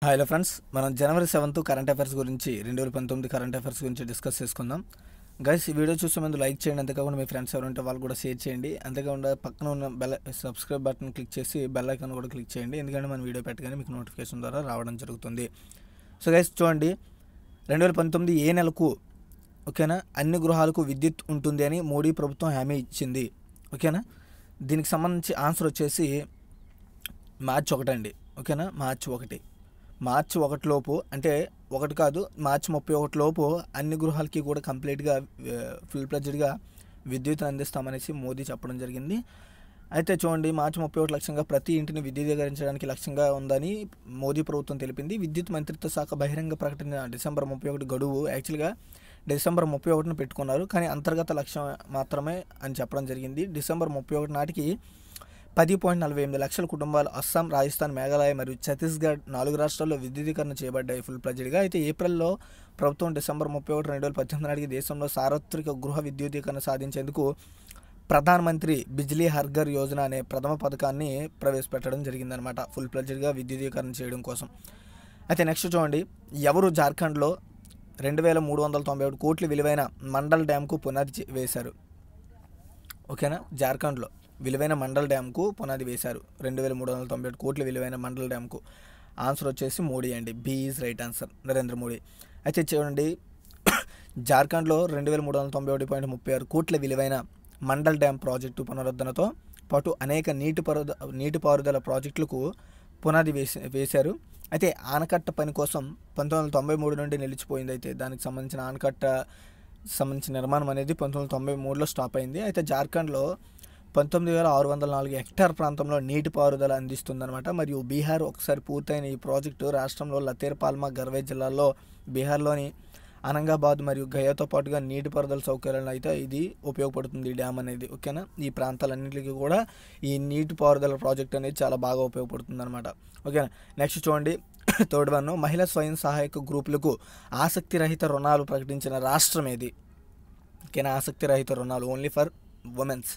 Hello friends, మనం జనవరి 7th current affairs గురించి 2019 current affairs గురించి డిస్కస్ చేసుకుందాం. గైస్, ఈ వీడియో చూసే ముందు లైక్ చేయండి. అంతేకాకుండా మీ ఫ్రెండ్స్ ఎవరుంటే వాళ్ళు కూడా షేర్ చేయండి. అంతేకాకుండా పక్కన ఉన్న సబ్స్క్రైబ్ బటన్ క్లిక్ చేసి బెల్ ఐకాన్ కూడా క్లిక్ చేయండి. ఎందుకంటే మన వీడియో పెట్టగానే మీకు నోటిఫికేషన్ ద్వారా రావడం జరుగుతుంది. సో గైస్, చూడండి, 2019 ఏ నెలకు ఓకేనా అన్ని గృహాలకు విద్యుత్ ఉంటుంది అని మోడీ ప్రభుత్వం హామీ ఇచ్చింది. ఓకేనా, దీనికి సంబంధించి ఆన్సర్ వచ్చేసి మార్చి 1 అండి. ఓకేనా, మార్చి 1 లోపు, అంటే 1 కాదు, మార్చి 31 లోపు అన్ని గృహాలకి కూడా కంప్లీట్గా ఫుల్ ప్లెడ్జ్డ్గా విద్యుత్తును అందిస్తామనేసి మోదీ చెప్పడం జరిగింది. అయితే చూడండి, మార్చి 31 లక్ష్యంగా ప్రతి ఇంటిని విద్యుదీకరించడానికి లక్ష్యంగా ఉందని మోదీ ప్రభుత్వం తెలిపింది. విద్యుత్ మంత్రిత్వ శాఖ బహిరంగ ప్రకటన డిసెంబర్ 31 గడువు యాక్చువల్గా డిసెంబర్ 31ను పెట్టుకున్నారు, కానీ అంతర్గత లక్ష్యం మాత్రమే అని చెప్పడం జరిగింది. డిసెంబర్ 31 నాటికి 10.48 లక్షల కుటుంబాలు అస్సాం, రాజస్థాన్, మేఘాలయ మరియు ఛత్తీస్గఢ్ 4 రాష్ట్రాల్లో విద్యుదీకరణ చేయబడ్డాయి ఫుల్ ప్లెడ్జ్డ్గా. అయితే ఏప్రిల్లో ప్రభుత్వం డిసెంబర్ 31, 2018 నాటికి దేశంలో సార్వత్రిక గృహ విద్యుదీకరణ సాధించేందుకు ప్రధానమంత్రి బిజ్లీ హర్ ఘర్ యోజన అనే ప్రథమ పథకాన్ని ప్రవేశపెట్టడం జరిగిందనమాట, ఫుల్ ప్లెడ్జ్డ్గా విద్యుదీకరణ చేయడం కోసం. అయితే నెక్స్ట్ చూడండి, ఎవరు జార్ఖండ్లో 2391 కోట్ల విలువైన మండల్ డ్యామ్కు పునాది వేశారు? ఓకేనా, జార్ఖండ్లో విలువైన మండల్ డ్యామ్కు పునాది వేశారు. 2391 కోట్ల విలువైన మండల్ డ్యామ్కు. ఆన్సర్ వచ్చేసి మోడీ అండి. B is right answer, Narendra Modi. అయితే చూడండి, జార్ఖండ్లో 2391.36 కోట్ల విలువైన మండల్ డ్యామ్ ప్రాజెక్టు పునరుద్ధరణతో పాటు అనేక నీటిపారుదల ప్రాజెక్టులకు పునాది వేశారు. అయితే ఆనకట్ట పని కోసం 1993 నుండి నిలిచిపోయింది. అయితే దానికి సంబంధించిన ఆనకట్ట సంబంధించిన నిర్మాణం అనేది 1993లో స్టాప్ అయింది. అయితే జార్ఖండ్లో 19,604 హెక్టార్ ప్రాంతంలో నీటిపారుదల అందిస్తుందన్నమాట. మరియు బీహార్ ఒకసారి పూర్తయిన ఈ ప్రాజెక్టు రాష్ట్రంలో లతేర్పాల్మా, గర్వే జిల్లాల్లో, బీహార్లోని అనంగాబాద్ మరియు గయాతో పాటుగా నీటిపారుదల సౌకర్యాలను అయితే ఇది ఉపయోగపడుతుంది, ఈ డ్యామ్ అనేది. ఓకేనా, ఈ ప్రాంతాలన్నింటికి కూడా ఈ నీటిపారుదల ప్రాజెక్ట్ అనేది చాలా బాగా ఉపయోగపడుతుంది అనమాట. ఓకేనా, నెక్స్ట్ చూడండి, థర్డ్ వన్, మహిళా స్వయం సహాయక గ్రూపులకు ఆసక్తి రహిత రుణాలు ప్రకటించిన రాష్ట్రం ఏది? ఓకేనా, ఆసక్తి రహిత రుణాలు ఓన్లీ ఫర్ ఉమెన్స్.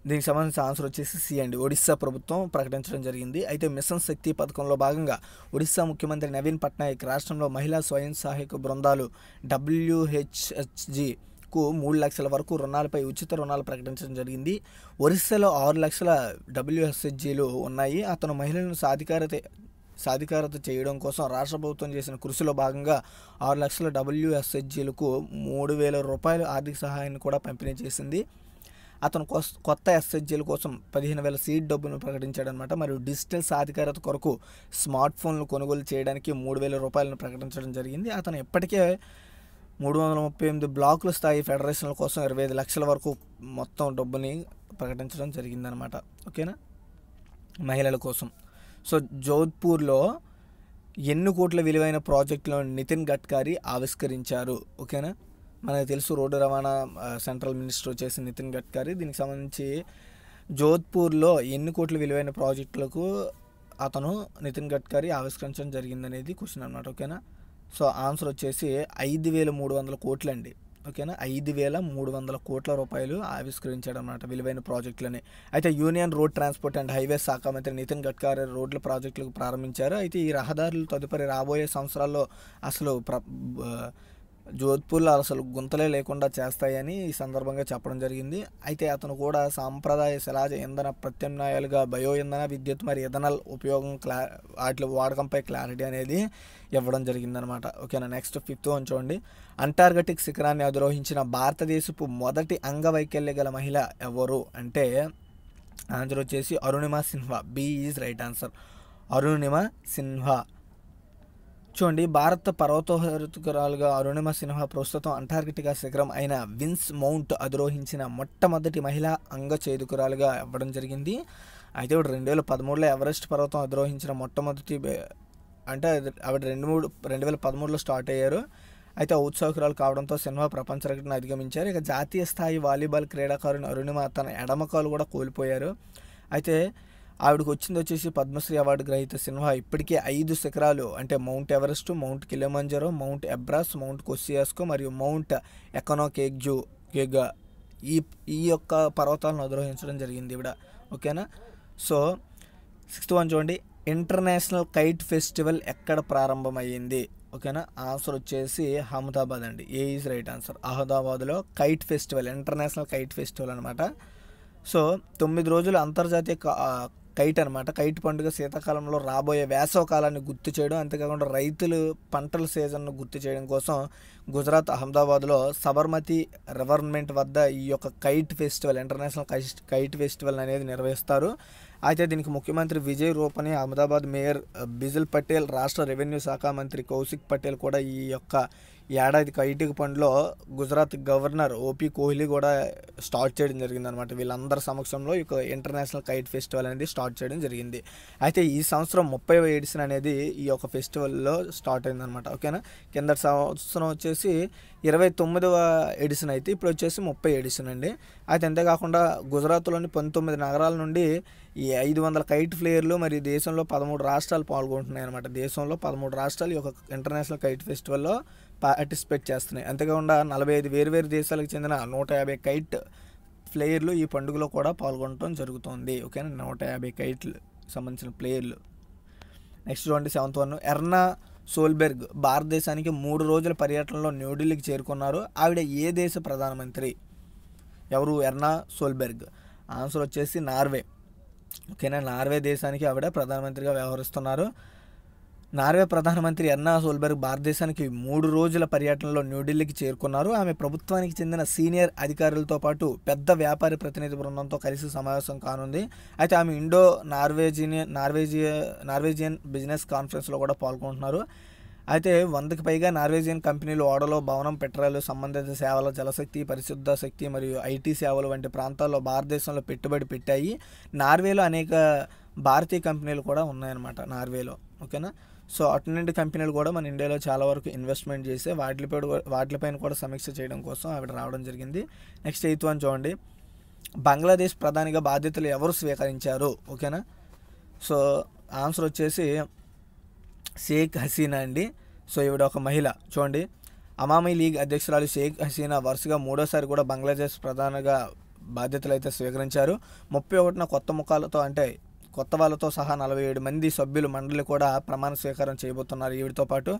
దీనికి సంబంధించిన ఆన్సర్ వచ్చేసి సి అండి. ఒడిస్సా ప్రభుత్వం ప్రకటించడం జరిగింది. అయితే మిషన్ శక్తి పథకంలో భాగంగా ఒడిస్సా ముఖ్యమంత్రి నవీన్ పట్నాయక్ రాష్ట్రంలో మహిళా స్వయం సహాయక బృందాలు WHSGకు 3 లక్షల వరకు రుణాలపై ఉచిత రుణాలు ప్రకటించడం జరిగింది. ఒరిస్సాలో 6 లక్షల WHSGలు ఉన్నాయి. అతను మహిళలను సాధికారత చేయడం కోసం రాష్ట్ర ప్రభుత్వం చేసిన కృషిలో భాగంగా 6 లక్షల WHSGలకు 3,000 రూపాయలు ఆర్థిక సహాయాన్ని కూడా పంపిణీ చేసింది. అతను కొత్త ఎస్హెచ్జీల కోసం 15,000 సీడ్ డబ్బును ప్రకటించాడనమాట. మరియు డిజిటల్ సాధికారత కొరకు స్మార్ట్ ఫోన్లు కొనుగోలు చేయడానికి 3,000 రూపాయలను ప్రకటించడం జరిగింది. అతను ఇప్పటికే 338 బ్లాకుల స్థాయి ఫెడరేషన్ల కోసం 25 లక్షల వరకు మొత్తం డబ్బుని ప్రకటించడం జరిగిందనమాట. ఓకేనా, మహిళల కోసం. సో జోధ్పూర్లో ఎన్ని కోట్ల విలువైన ప్రాజెక్టులను నితిన్ గడ్కరీ ఆవిష్కరించారు? ఓకేనా, మనకు తెలుసు, రోడ్డు రవాణా సెంట్రల్ మినిస్టర్ వచ్చేసి నితిన్ గడ్కరీ. దీనికి సంబంధించి జోధ్పూర్లో ఎన్ని కోట్ల విలువైన ప్రాజెక్టులకు నితిన్ గడ్కరీ ఆవిష్కరించడం జరిగిందనేది క్వశ్చన్ అనమాట. ఓకేనా, సో ఆన్సర్ వచ్చేసి 5,300 కోట్లు అండి. ఓకేనా, 5,300 కోట్ల రూపాయలు ఆవిష్కరించాడు అనమాట విలువైన ప్రాజెక్టులని. అయితే union road transport and highways శాఖ మంత్రి నితిన్ గడ్కరీ రోడ్ల ప్రాజెక్టులకు ప్రారంభించారు. అయితే ఈ రహదారులు తదుపరి రాబోయే సంవత్సరాల్లో అసలు జోధ్పూర్లో అసలు గుంతలే లేకుండా చేస్తాయని ఈ సందర్భంగా చెప్పడం జరిగింది. అయితే అతను కూడా సాంప్రదాయ శిలాజ ఇంధన ప్రత్యామ్నాయాలుగా బయో ఇంధన, విద్యుత్ మరియు ఇథనాల్ ఉపయోగం వాటి వాడకంపై క్లారిటీ అనేది ఇవ్వడం జరిగిందనమాట. ఓకేనా, నెక్స్ట్ 5th వన్ చూడండి, అంటార్కిటిక్ శిఖరాన్ని అధిరోహించిన భారతదేశపు మొదటి అంగవైకల్య గల మహిళ ఎవరు అంటే ఆన్సర్ వచ్చేసి Arunima Sinha. B is right answer, Arunima Sinha. చూడండి, భారత పర్వతారోహకురాలుగా అరుణిమా సిన్హా ప్రస్తుతం అంటార్కిటికా శిఖరం అయిన విన్స్ మౌంట్ అధిరోహించిన మొట్టమొదటి మహిళా అంగచేదుకురాలుగా ఇవ్వడం జరిగింది. అయితే 2013లో ఎవరెస్ట్ పర్వతం అధిరోహించిన మొట్టమొదటి, అంటే ఆవిడ 2013లో స్టార్ట్ అయ్యారు. అయితే ఔత్సాహికురాలు కావడంతో సిన్హా ప్రపంచ రికార్డును అధిగమించారు. ఇక జాతీయ స్థాయి వాలీబాల్ క్రీడాకారుని అరుణిమా తన ఎడమకాలు కూడా కోల్పోయారు. అయితే ఆవిడకు వచ్చింది వచ్చేసి పద్మశ్రీ అవార్డు గ్రహీత సిన్హా ఇప్పటికే 5 శిఖరాలు, అంటే Mount Everest, Mount Kilimanjaro, Mount Elbrus, Mount Kosciuszko మరియు మౌంట్ ఎకనోకేగ్జా ఈ యొక్క పర్వతాలను అధిరోహించడం జరిగింది ఈవిడ. ఓకేనా, సో 6th వన్ చూడండి, ఇంటర్నేషనల్ కైట్ ఫెస్టివల్ ఎక్కడ ప్రారంభమైంది? ఓకేనా, ఆన్సర్ వచ్చేసి అహ్మదాబాద్ అండి. ఏ ఈజ్ రైట్ ఆన్సర్. అహ్మదాబాద్లో kite festival, international kite festival అనమాట. సో 9 రోజులు అంతర్జాతీయ కైట్ అనమాట. కైట్ పండుగ శీతాకాలంలో రాబోయే వేసవ కాలాన్ని గుర్తు చేయడం, అంతేకాకుండా రైతులు పంటల సీజన్ను గుర్తు చేయడం కోసం గుజరాత్ అహ్మదాబాద్లో సబర్మతి రివర్మెంట్ వద్ద ఈ యొక్క kite festival, international kite festival అనేది నిర్వహిస్తారు. అయితే దీనికి ముఖ్యమంత్రి విజయ్ రూపానీ, అహ్మదాబాద్ మేయర్ బిజిల్ పటేల్, రాష్ట్ర రెవెన్యూ శాఖ మంత్రి కౌశిక్ పటేల్ కూడా ఈ యొక్క ఏడాది కైటిక పండులో గుజరాత్ గవర్నర్ ఓపీ కోహ్లీ కూడా స్టార్ట్ చేయడం జరిగిందనమాట. వీళ్ళందరి సమక్షంలో ఈ ఇంటర్నేషనల్ కైట్ ఫెస్టివల్ అనేది స్టార్ట్ చేయడం జరిగింది. అయితే ఈ సంవత్సరం 30వ ఎడిషన్ అనేది ఈ యొక్క ఫెస్టివల్లో స్టార్ట్ అయిందనమాట. ఓకేనా, కిందటి సంవత్సరం వచ్చేసి 29వ ఎడిషన్ అయితే ఇప్పుడు వచ్చేసి 30 ఎడిషన్ అండి. అయితే అంతేకాకుండా గుజరాత్లోని 19 నగరాల నుండి ఈ 500 కైట్ ఫ్లేయర్లు మరియు దేశంలో 13 రాష్ట్రాలు పాల్గొంటున్నాయి అనమాట. దేశంలో 13 రాష్ట్రాలు ఈ యొక్క ఇంటర్నేషనల్ కైట్ ఫెస్టివల్లో పార్టిసిపేట్ చేస్తున్నాయి. అంతేకాకుండా 45 వేరువేరు దేశాలకు చెందిన 150 కైట్ ప్లేయర్లు ఈ పండుగలో కూడా పాల్గొనడం జరుగుతుంది. ఓకేనా, 150 కైట్లు సంబంధించిన ప్లేయర్లు. నెక్స్ట్ చూడండి 7th వన్. ఎర్నా సోల్బెర్గ్ భారతదేశానికి 3 రోజుల పర్యటనలో న్యూఢిల్లీకి చేరుకున్నారు. ఆవిడ ఏ దేశ ప్రధానమంత్రి? ఎవరు? ఎర్నా సోల్బెర్గ్. ఆన్సర్ వచ్చేసి నార్వే. ఓకేనా, నార్వే దేశానికి ఆవిడ ప్రధానమంత్రిగా వ్యవహరిస్తున్నారు. నార్వే ప్రధానమంత్రి ఎర్నా సోల్బెర్గ్ భారతదేశానికి 3 రోజుల పర్యటనలో న్యూఢిల్లీకి చేరుకున్నారు. ఆమె ప్రభుత్వానికి చెందిన సీనియర్ అధికారులతో పాటు పెద్ద వ్యాపారి ప్రతినిధి బృందంతో కలిసి సమావేశం కానుంది. అయితే ఆమె ఇండో నార్వేజియన్ బిజినెస్ కాన్ఫరెన్స్లో కూడా పాల్గొంటున్నారు. అయితే 100కి పైగా నార్వేజియన్ కంపెనీలు ఓడలో, భవనం, పెట్రోల్ సంబంధిత సేవల, జలశక్తి, పరిశుద్ధ శక్తి మరియు ఐటీ సేవలు వంటి ప్రాంతాల్లో భారతదేశంలో పెట్టుబడి పెట్టాయి. నార్వేలో అనేక భారతీయ కంపెనీలు కూడా ఉన్నాయన్నమాట నార్వేలో. ఓకేనా, సో అటువంటి కంపెనీలు కూడా మన ఇండియాలో చాలా వరకు ఇన్వెస్ట్మెంట్ చేసి వాటిపైన కూడా సమీక్ష చేయడం కోసం ఆవిడ రావడం జరిగింది. నెక్స్ట్ 8th వన్ చూడండి. బంగ్లాదేశ్ ప్రధానిగా బాధ్యతలు ఎవరు స్వీకరించారు? ఓకేనా, సో ఆన్సర్ వచ్చేసి షేక్ హసీనా అండి. సో ఈవిడ ఒక మహిళ. చూడండి, అవామీ లీగ్ అధ్యక్షురాలు షేక్ హసీనా వరుసగా 3వసారి కూడా బంగ్లాదేశ్ ప్రధానిగా బాధ్యతలు అయితే స్వీకరించారు. 31న కొత్త వాళ్ళతో సహా 47 మంది సభ్యులు మండలి కూడా ప్రమాణ స్వీకారం చేయబోతున్నారు ఈవిడితో పాటు.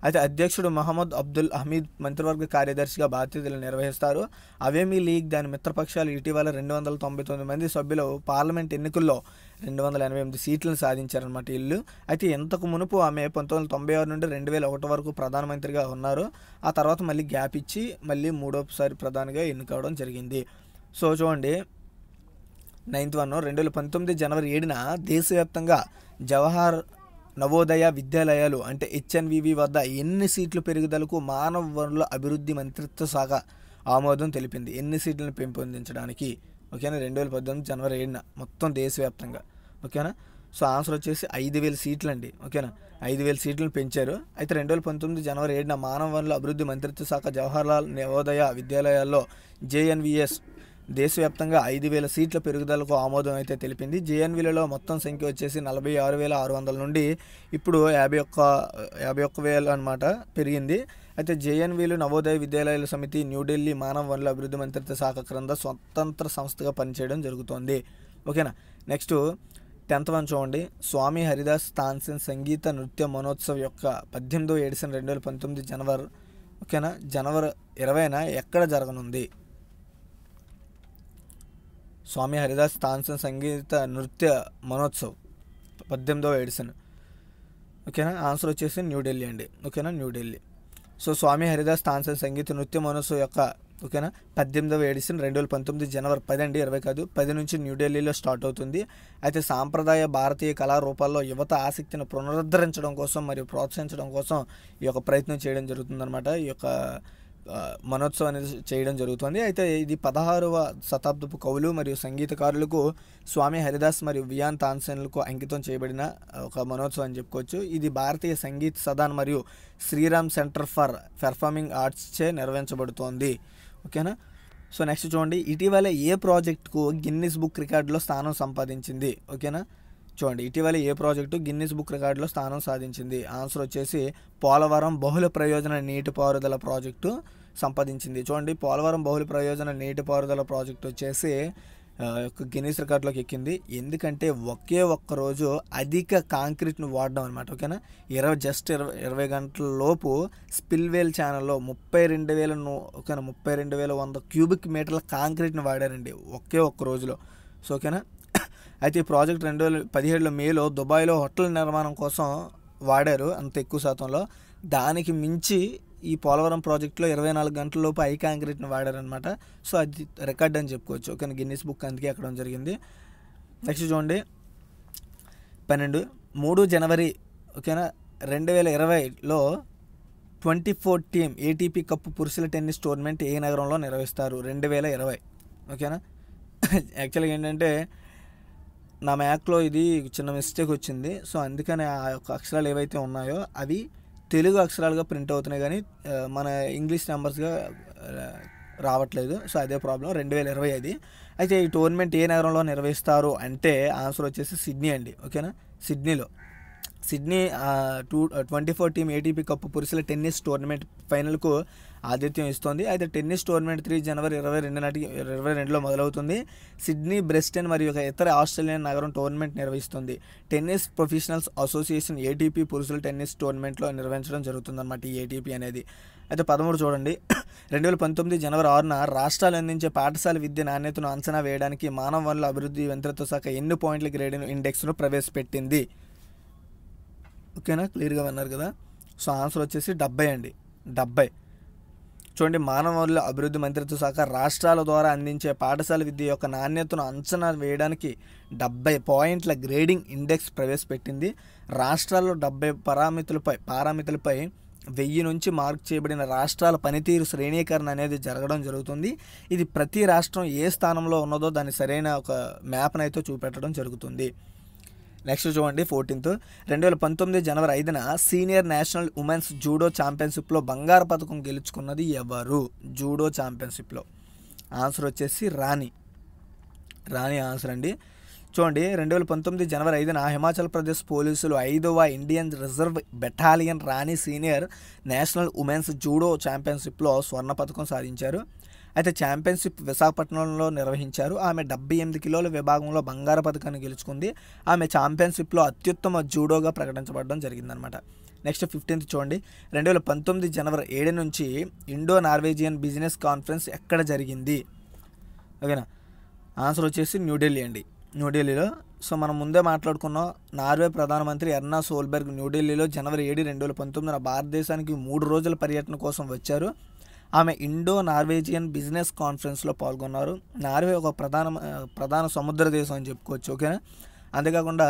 అయితే అధ్యక్షుడు మహమ్మద్ అబ్దుల్ హమీద్ మంత్రివర్గ కార్యదర్శిగా బాధ్యతలు నిర్వహిస్తారు. అవామీ లీగ్ దాని మిత్రపక్షాలు ఇటీవల 299 మంది సభ్యులు పార్లమెంట్ ఎన్నికల్లో 288 సీట్లను సాధించారన్నమాట వీళ్ళు. అయితే ఇంతకు మునుపు ఆమె 1996 నుండి 2001 వరకు ప్రధానమంత్రిగా ఉన్నారు. ఆ తర్వాత మళ్ళీ గ్యాప్ ఇచ్చి మళ్ళీ 3వసారి ప్రధానిగా ఎన్నికవడం జరిగింది. సో చూడండి 9th వన్. 2019 జనవరి 7న దేశవ్యాప్తంగా జవహర్ నవోదయ విద్యాలయాలు అంటే HNVV వద్ద ఎన్ని సీట్లు పెరుగుదలకు మానవ వనరుల అభివృద్ధి మంత్రిత్వ శాఖ ఆమోదం తెలిపింది? ఎన్ని సీట్లను పెంపొందించడానికి? ఓకేనా, 2018 జనవరి 7న మొత్తం దేశవ్యాప్తంగా. ఓకేనా, సో ఆన్సర్ వచ్చేసి 5,000 సీట్లు అండి. ఓకేనా, 5,000 సీట్లను పెంచారు. అయితే 2019 జనవరి 7న మానవ వనరుల అభివృద్ధి మంత్రిత్వ శాఖ జవహర్లాల్ నవోదయ విద్యాలయాల్లో JNVS దేశవ్యాప్తంగా 5,000 సీట్ల పెరుగుదలకు ఆమోదం అయితే తెలిపింది. JNVలలో మొత్తం సంఖ్య వచ్చేసి 46,600 నుండి ఇప్పుడు 51,000 అనమాట పెరిగింది. అయితే JNVలు నవోదయ విద్యాలయాల సమితి న్యూఢిల్లీ మానవ వనరుల అభివృద్ధి మంత్రిత్వ శాఖ క్రింద స్వతంత్ర సంస్థగా పనిచేయడం జరుగుతోంది. ఓకేనా, నెక్స్ట్ 10th వన్ చూడండి. స్వామి హరిదాస్ తాన్సేన్ సంగీత నృత్య మహోత్సవ్ యొక్క 18వ ఎడిషన్ 2019 జనవరి 20న ఎక్కడ జరగనుంది? స్వామి హరిదాస్ తాన్సేన్ సంగీత నృత్య మహోత్సవ్ 18వ ఎడిషన్. ఓకేనా, ఆన్సర్ వచ్చేసి న్యూఢిల్లీ అండి. ఓకేనా, న్యూఢిల్లీ. సో స్వామి హరిదాస్ తాన్సేన్ సంగీత నృత్య మహోత్సవ్ యొక్క 18వ ఎడిషన్ 2019 జనవరి 10 అండి, 20 కాదు 10 నుంచి న్యూఢిల్లీలో స్టార్ట్ అవుతుంది. అయితే సాంప్రదాయ భారతీయ కళారూపాల్లో యువత ఆసక్తిని పునరుద్ధరించడం కోసం మరియు ప్రోత్సహించడం కోసం ఈ యొక్క ప్రయత్నం చేయడం జరుగుతుందన్నమాట. ఈ యొక్క మనోత్సవం అనేది చేయడం జరుగుతుంది. అయితే ఇది 16వ శతాబ్దపు కవులు మరియు సంగీతకారులకు స్వామి హరిదాస్ మరియు వియాన్ తాన్సేన్లకు అంకితం చేయబడిన ఒక మనోత్సవం అని చెప్పుకోవచ్చు. ఇది భారతీయ సంగీత్ సదాన్ మరియు శ్రీరామ్ సెంటర్ ఫర్ పెర్ఫార్మింగ్ ఆర్ట్స్చే నిర్వహించబడుతోంది. ఓకేనా, సో నెక్స్ట్ చూడండి. ఇటీవల ఏ ప్రాజెక్టుకు గిన్నిస్ బుక్ రికార్డులో స్థానం సంపాదించింది? ఓకేనా, చూడండి ఇటీవల ఏ ప్రాజెక్టు గిన్నిస్ బుక్ రికార్డులో స్థానం సాధించింది? ఆన్సర్ వచ్చేసి పోలవరం బహుళ ప్రయోజన నీటిపారుదల ప్రాజెక్టు సంపాదించింది. చూడండి పోలవరం బహుళ ప్రయోజన నీటిపారుదల ప్రాజెక్టు వచ్చేసి యొక్క గిన్నీస్ రికార్డులోకి ఎక్కింది. ఎందుకంటే ఒకే ఒక్క రోజు అధిక కాంక్రీట్ను వాడడం అనమాట. ఓకేనా, 20 గంటల లోపు స్పిల్వేల్ ఛానల్లో 32,100 క్యూబిక్ మీటర్ల కాంక్రీట్ని వాడారండి ఒకే ఒక్క రోజులో. సో ఓకేనా, అయితే ఈ ప్రాజెక్ట్ 2017 మేలో దుబాయ్లో హోటల్ నిర్మాణం కోసం వాడారు అంత ఎక్కువ శాతంలో. దానికి మించి ఈ పోలవరం ప్రాజెక్టులో 24 గంటల లోపు హై కాంక్రీట్ని వాడారనమాట. సో అది రికార్డ్ అని చెప్పుకోవచ్చు. ఓకేనా, గిన్నిస్ బుక్ అందుకే ఎక్కడం జరిగింది. నెక్స్ట్ చూడండి, 3 జనవరి ఓకేనా 2020లో 24 టీమ్ ఏటీపీ కప్ పురుషుల టెన్నిస్ టోర్నమెంట్ ఏ నగరంలో నిర్వహిస్తారు? 2020. ఓకేనా, యాక్చువల్గా ఏంటంటే నా మ్యాక్లో ఇది చిన్న మిస్టేక్ వచ్చింది. సో అందుకని ఆ యొక్క అక్షరాలు ఏవైతే ఉన్నాయో అవి తెలుగు అక్షరాలుగా ప్రింట్ అవుతున్నాయి, కానీ మన ఇంగ్లీష్ నెంబర్స్గా రావట్లేదు. సో అదే ప్రాబ్లం. 2020 అది. అయితే ఈ టోర్నమెంట్ ఏ నగరంలో నిర్వహిస్తారు అంటే ఆన్సర్ వచ్చేసి సిడ్నీ అండి. ఓకేనా, సిడ్నీ 24 టీమ్ ఏటీపీ కప్ పురుషుల టెన్నిస్ టోర్నమెంట్ ఫైనల్కు ఆతిథ్యం ఇస్తోంది. అయితే టెన్నిస్ టోర్నమెంట్ 3 జనవరి 2022లో మొదలవుతుంది. సిడ్నీ, బ్రెస్టన్ మరియు ఒక ఇతర ఆస్ట్రేలియన్ నగరం టోర్నమెంట్ నిర్వహిస్తుంది. టెన్నిస్ ప్రొఫెషనల్స్ అసోసియేషన్ ఏటీపీ పురుషుల టెన్నిస్ టోర్నమెంట్లో నిర్వహించడం జరుగుతుందన్నమాట ఈ ఏటీపీ అనేది. అయితే 13 చూడండి, 2019 జనవరి 6న రాష్ట్రాలు అందించే పాఠశాల విద్య నాణ్యతను అంచనా వేయడానికి మానవ వనరుల అభివృద్ధి మంత్రిత్వ శాఖ ఎన్ని పాయింట్ల గ్రేడింగ్ ఇండెక్స్ను ప్రవేశపెట్టింది? ఓకేనా, క్లియర్గా విన్నారు కదా. సో ఆన్సర్ వచ్చేసి 70 అండి. 70 చూడండి, మానవ వనరుల అభివృద్ధి మంత్రిత్వ శాఖ రాష్ట్రాల ద్వారా అందించే పాఠశాల విద్య యొక్క నాణ్యతను అంచనా వేయడానికి 70 పాయింట్ల గ్రేడింగ్ ఇండెక్స్ ప్రవేశపెట్టింది. రాష్ట్రాల్లో 70 పారామితులపై 1000 నుంచి మార్క్ చేయబడిన రాష్ట్రాల పనితీరు శ్రేణీకరణ అనేది జరగడం జరుగుతుంది. ఇది ప్రతి రాష్ట్రం ఏ స్థానంలో ఉన్నదో దాని సరైన ఒక మ్యాప్ను అయితే చూపెట్టడం జరుగుతుంది. నెక్స్ట్ చూడండి, 14th 2019 జనవరి 5న సీనియర్ నేషనల్ ఉమెన్స్ జూడో ఛాంపియన్షిప్లో బంగారు పథకం గెలుచుకున్నది ఎవరు? జూడో ఛాంపియన్షిప్లో ఆన్సర్ వచ్చేసి రాణి ఆన్సర్ అండి. చూడండి, 2019 జనవరి 5న హిమాచల్ ప్రదేశ్ పోలీసులు 5వ ఇండియన్ రిజర్వ్ బెటాలియన్ రాణి సీనియర్ నేషనల్ ఉమెన్స్ జూడో ఛాంపియన్షిప్లో స్వర్ణ పథకం సాధించారు. అయితే ఛాంపియన్షిప్ విశాఖపట్నంలో నిర్వహించారు. ఆమె 78 కిలోల విభాగంలో బంగారు పథకాన్ని గెలుచుకుంది. ఆమె ఛాంపియన్షిప్లో అత్యుత్తమ జూడోగా ప్రకటించబడడం జరిగిందనమాట. నెక్స్ట్ 15th చూడండి, 2019 జనవరి 7 నుంచి ఇండో నార్వేజియన్ బిజినెస్ కాన్ఫరెన్స్ ఎక్కడ జరిగింది? ఓకేనా, ఆన్సర్ వచ్చేసి న్యూఢిల్లీ అండి. న్యూఢిల్లీలో. సో మనం ముందే మాట్లాడుకున్నాం, నార్వే ప్రధానమంత్రి ఎర్నా సోల్బెర్గ్ న్యూఢిల్లీలో జనవరి 7, 2019 భారతదేశానికి 3 రోజుల పర్యటన కోసం వచ్చారు. ఆమె ఇండో నార్వేజియన్ బిజినెస్ కాన్ఫరెన్స్లో పాల్గొన్నారు. నార్వే ఒక ప్రధాన సముద్ర దేశం అని చెప్పుకోవచ్చు. ఓకేనా, అంతేకాకుండా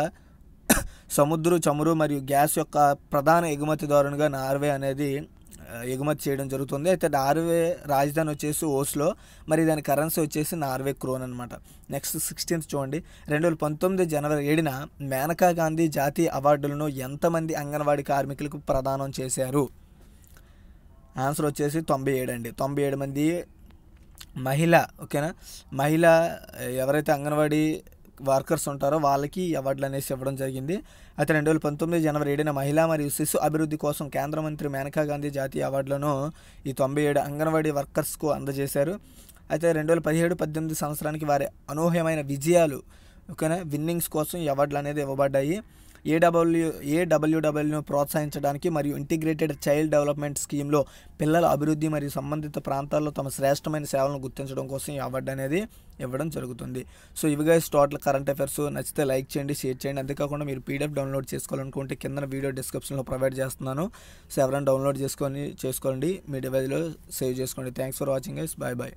సముద్రం, చమురు మరియు గ్యాస్ యొక్క ప్రధాన ఎగుమతిదారునిగా నార్వే అనేది ఎగుమతి చేయడం జరుగుతుంది. అయితే నార్వే రాజధాని వచ్చేసి ఓస్లో, మరి దాని కరెన్సీ వచ్చేసి నార్వే క్రోన్ అనమాట. నెక్స్ట్ 16th చూడండి, 2019 జనవరి 7న మేనకా గాంధీ జాతీయ అవార్డులను ఎంతమంది అంగన్వాడీ కార్మికులకు ప్రదానం చేశారు? ఆన్సర్ వచ్చేసి 97 అండి. 97 మంది మహిళ. ఓకేనా, మహిళ ఎవరైతే అంగన్వాడీ వర్కర్స్ ఉంటారో వాళ్ళకి అవార్డులు అనేసి ఇవ్వడం జరిగింది. అయితే 2019 జనవరి 7న మహిళా మరియు శిశు అభివృద్ధి కోసం కేంద్ర మంత్రి మేనకా గాంధీ జాతీయ అవార్డులను ఈ 97 అంగన్వాడీ వర్కర్స్కు అందజేశారు. అయితే 2017-18 సంవత్సరానికి వారి అనూహ్యమైన విజయాలు, ఓకేనా, విన్నింగ్స్ కోసం ఈ అవార్డులు అనేది ఇవ్వబడ్డాయి. ఏడబ్ల్యూడబ్ల్యూను ప్రోత్సహించడానికి మరియు ఇంటిగ్రేటెడ్ చైల్డ్ డెవలప్మెంట్ స్కీమ్లో పిల్లల అభివృద్ధి మరియు సంబంధిత ప్రాంతాల్లో తమ శ్రేష్టమైన సేవలను గుర్తించడం కోసం ఈ అవార్డు అనేది ఇవ్వడం జరుగుతుంది. సో ఇవి గైస్ టోటల్ కరెంట్ అఫైర్స్. నచ్చితే లైక్ చేయండి, షేర్ చేయండి. అంతేకాకుండా మీరు పీడిఎఫ్ డౌన్లోడ్ చేసుకోవాలనుకుంటే కింద వీడియో డిస్క్రిప్షన్లో ప్రొవైడ్ చేస్తున్నాను. సో ఎవరైనా డౌన్లోడ్ చేసుకోండి, మీ డివైస్లో సేవ్ చేసుకోండి. Thanks for watching guys. Bye bye.